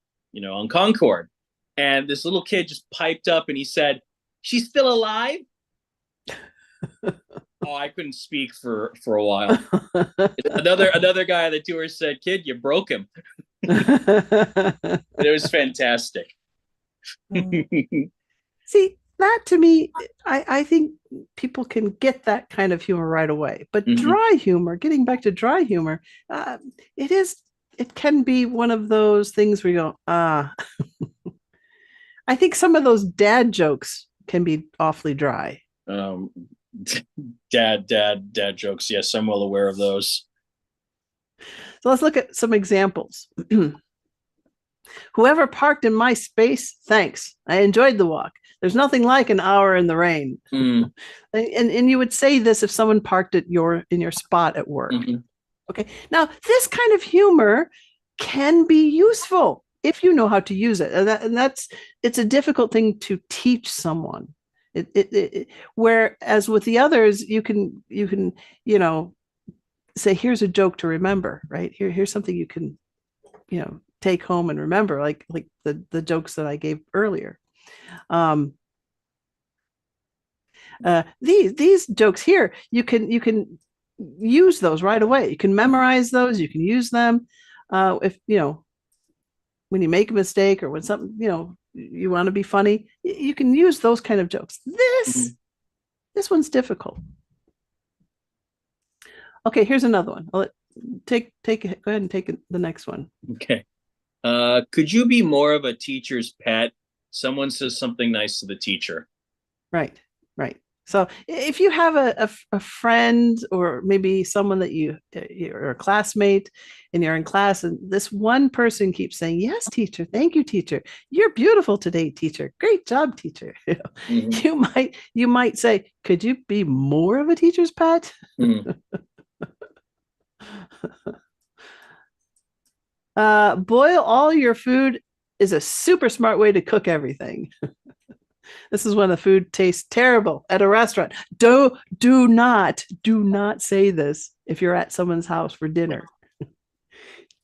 on Concord. And this little kid just piped up and he said, "She's still alive." Oh, I couldn't speak for a while. Another guy on the tour said, "Kid, you broke him." It was fantastic. See, that to me, I think people can get that kind of humor right away. But Mhm. dry humor, getting back to dry humor, uh, it is, it can be one of those things where you go, ah. I think some of those dad jokes can be awfully dry. Um, dad jokes. Yes, I'm well aware of those. So let's look at some examples. Whoever parked in my space, thanks. I enjoyed the walk. There's nothing like an hour in the rain. Mm, And you would say this if someone parked at in your spot at work. mhm. Okay. Now, this kind of humor can be useful if you know how to use it. And that's it's a difficult thing to teach someone. Whereas with the others, you can say, here's a joke to remember, right? Here's something you can take home and remember, like the jokes that I gave earlier. These jokes here, you can use those right away. You can memorize those. You can use them if when you make a mistake or when something you want to be funny. You can use those kind of jokes. This one's difficult. Okay, here's another one. I'll take it. Go ahead and take the next one. Okay. Could you be more of a teacher's pet? Someone says something nice to the teacher. Right. So if you have a friend or maybe someone that you're a classmate and you're in class and this one person keeps saying, yes, teacher, thank you, teacher. You're beautiful today, teacher. Great job, teacher. You might say, could you be more of a teacher's pet? Boil all your food is a super smart way to cook everything. This is when the food tastes terrible at a restaurant. Do not say this if you're at someone's house for dinner.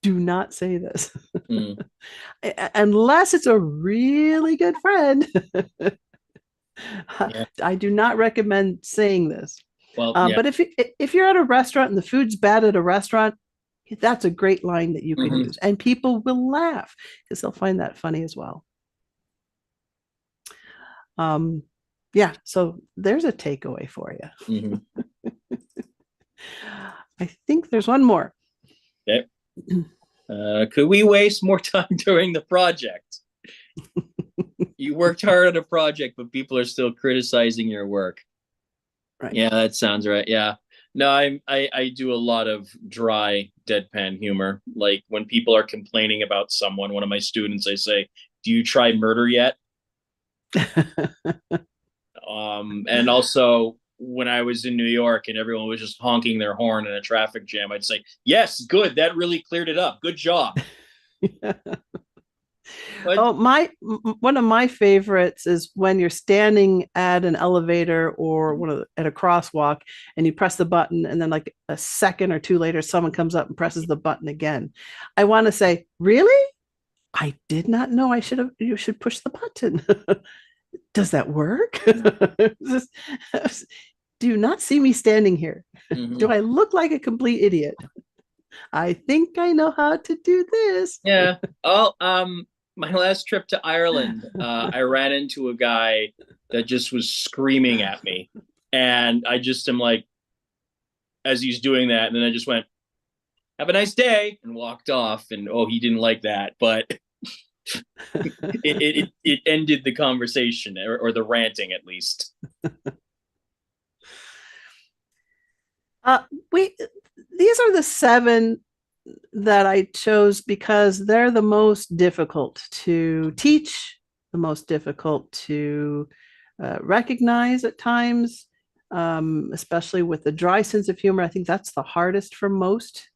Do not say this. Unless it's a really good friend. Yeah. I do not recommend saying this. Well, but if you're at a restaurant and the food's bad at a restaurant, that's a great line that you can use, and people will laugh because they'll find that funny as well. Yeah, so there's a takeaway for you. I think there's one more. Okay. Could we waste more time during the project? You worked hard on a project, but people are still criticizing your work. Right. Yeah, that sounds right. Yeah. No, I do a lot of dry, deadpan humor. Like when people are complaining about someone, one of my students, I say, "Do you try murder yet?" And also when I was in New York and everyone was just honking their horn in a traffic jam, I'd say, "Yes, good. That really cleared it up. Good job." But one of my favorites is when you're standing at an elevator or at a crosswalk and you press the button and then like a second or two later someone comes up and presses the button again. I want to say, really? I did not know you should push the button. Does that work? Do you not see me standing here? Do I look like a complete idiot? I think I know how to do this. Yeah. Oh, my last trip to Ireland, I ran into a guy that just was screaming at me. And I just am like, as he's doing that, and then I just went, "Have a nice day," and walked off. And he didn't like that, but it ended the conversation or the ranting at least. These are the 7 that I chose because they're the most difficult to teach, the most difficult to recognize at times, especially with the dry sense of humor. I think that's the hardest for most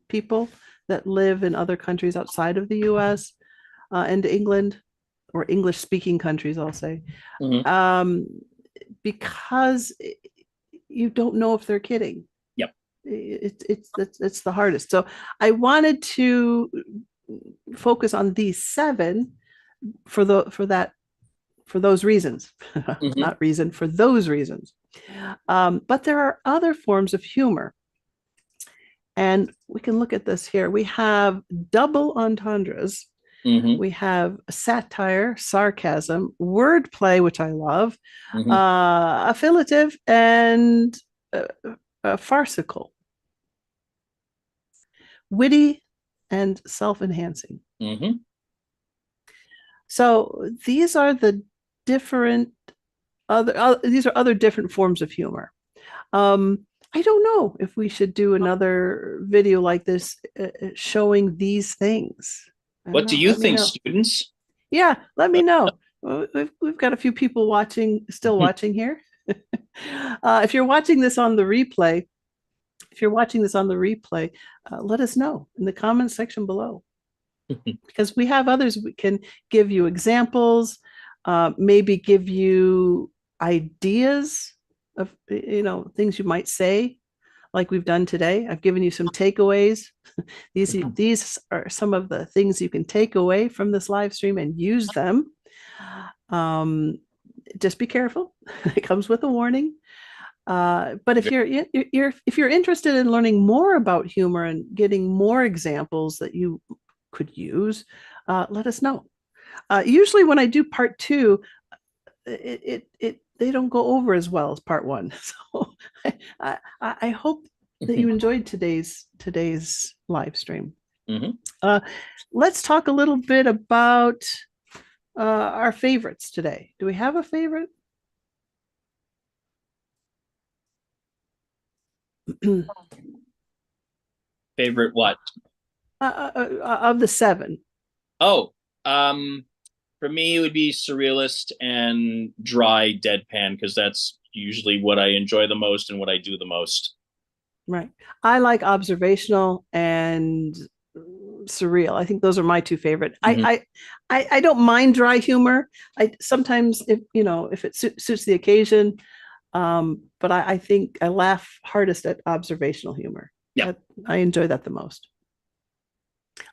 people that live in other countries outside of the US and England, or English speaking countries, I'll say, because you don't know if they're kidding. It's the hardest. So I wanted to focus on these 7 for those reasons. For those reasons. But there are other forms of humor, and we can look at this here. We have double entendres. We have satire, sarcasm, wordplay, which I love, affiliative, and farcical, witty, and self-enhancing. So these are the other different forms of humor. I don't know if we should do another video like this showing these things. What do you think, students? Yeah, let me know. We've got a few people still watching here. If you're watching this on the replay, let us know in the comments section below. Because we have others, we can give you examples. maybe give you ideas of, things you might say, like we've done today. I've given you some takeaways. These are some of the things you can take away from this live stream and use them. Just be careful. It comes with a warning. But if you're interested in learning more about humor and getting more examples that you could use, let us know. Usually when I do part two, they don't go over as well as part one. So I hope that you enjoyed today's live stream. Let's talk a little bit about our favorites today. Do we have a favorite? Favorite what? Of the seven. Oh, for me, it would be surrealist and dry deadpan, because that's usually what I enjoy the most and what I do the most. Right. I like observational and surreal. I think those are my two favorite. I don't mind dry humor. I sometimes, if it suits the occasion, but I think I laugh hardest at observational humor. Yeah. I enjoy that the most.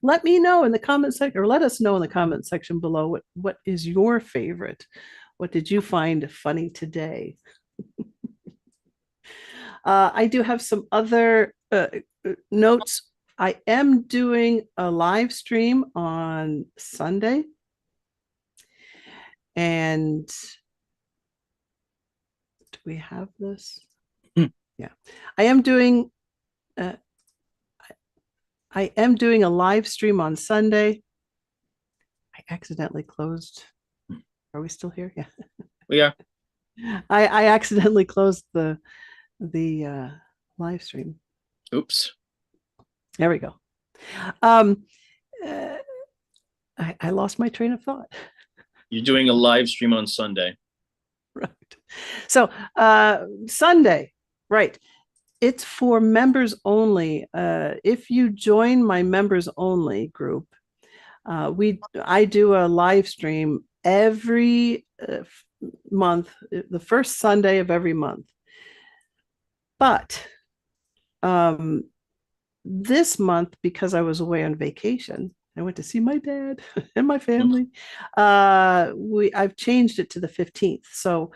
Let me know in the comment section, or let us know in the comment section below what is your favorite. What did you find funny today? I do have some other notes. I am doing a live stream on Sunday. And do we have this? Yeah. I am doing a live stream on Sunday. I accidentally closed. Are we still here? Yeah. We are. I accidentally closed the live stream. Oops. There we go. I lost my train of thought. You're doing a live stream on Sunday. Right. So Sunday, right. It's for members only. If you join my members only group, I do a live stream every month, the first Sunday of every month. But this month, because I was away on vacation, I went to see my dad and my family. I've changed it to the 15th. So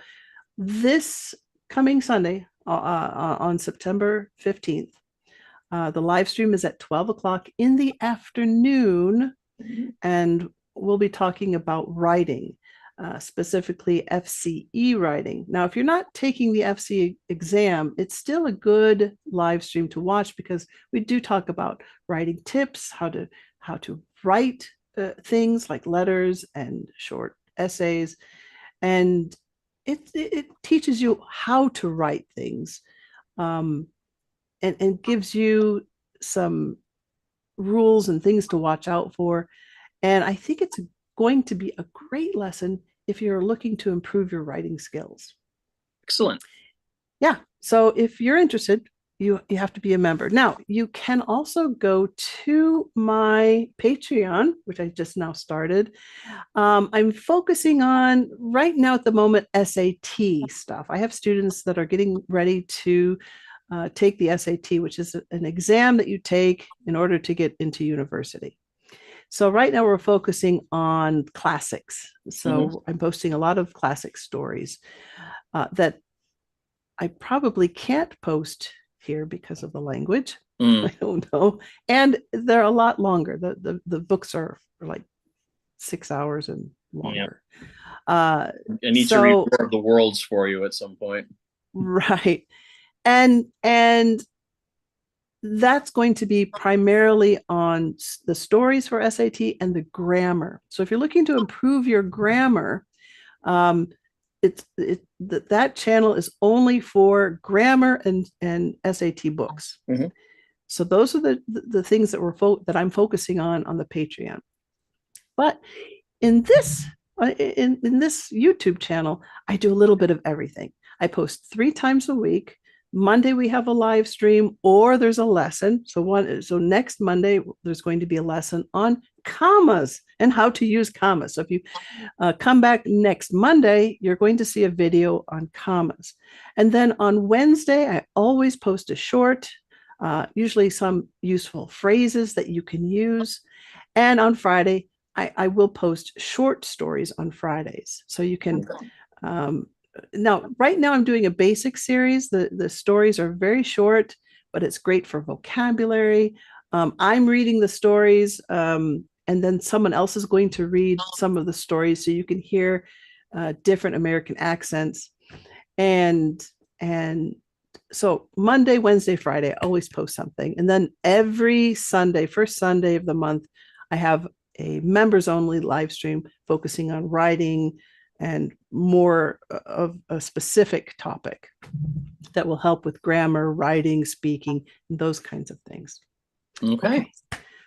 this coming Sunday, on September 15th, the live stream is at 12 o'clock in the afternoon, and we'll be talking about writing, specifically FCE writing. Now, if you're not taking the FCE exam, it's still a good live stream to watch, because we do talk about writing tips, how to write things like letters and short essays, and it teaches you how to write things, and gives you some rules and things to watch out for. And I think it's going to be a great lesson if you're looking to improve your writing skills. Excellent. Yeah. So if you're interested, you have to be a member. Now, you can also go to my Patreon, which I just now started. I'm focusing on, right now at the moment, SAT stuff. I have students that are getting ready to take the SAT, which is an exam that you take in order to get into university. So right now we're focusing on classics. So I'm posting a lot of classic stories that I probably can't post here because of the language. I don't know. And they're a lot longer. The books are like 6 hours and longer. I need to read more of the worlds for you at some point. Right. And that's going to be primarily on the stories for SAT and the grammar. So if you're looking to improve your grammar, that channel is only for grammar and SAT books. So those are the things that I'm focusing on the Patreon. But in this YouTube channel, I do a little bit of everything. I post 3 times a week. Monday we have a live stream, or there's a lesson. So next Monday there's going to be a lesson on commas and how to use commas. So if you come back next Monday, you're going to see a video on commas. And then on Wednesday, I always post a short, usually some useful phrases that you can use. And on Friday, I will post short stories on Fridays. So you can, now, right now I'm doing a basic series. The stories are very short, but it's great for vocabulary. I'm reading the stories, and then someone else is going to read some of the stories so you can hear different American accents. And so Monday, Wednesday, Friday, I always post something. And then every Sunday, first Sunday of the month, I have a members only live stream focusing on writing and more of a specific topic that will help with grammar, writing, speaking, and those kinds of things. Okay.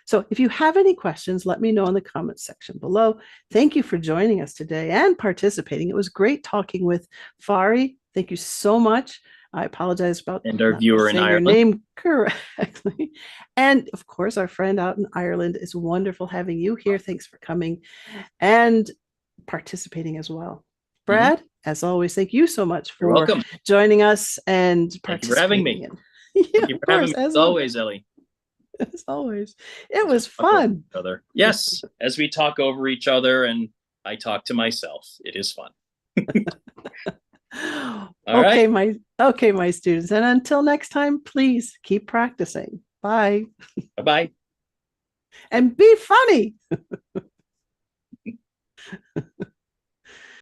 So if you have any questions, let me know in the comments section below. Thank you for joining us today and participating. It was great talking with Fari. Thank you so much. I apologize about and our viewer in Ireland. Your name correctly. And of course, our friend out in Ireland. Is wonderful having you here. Thanks for coming and participating as well. Brad, as always, thank you so much for joining us and participating. Thank you for having me. Thank you for having me as always, Ellie. As always, it was fun. Yes, as we talk over each other and I talk to myself, it is fun. Okay, my students, and until next time, please keep practicing. Bye. Bye-bye. And be funny.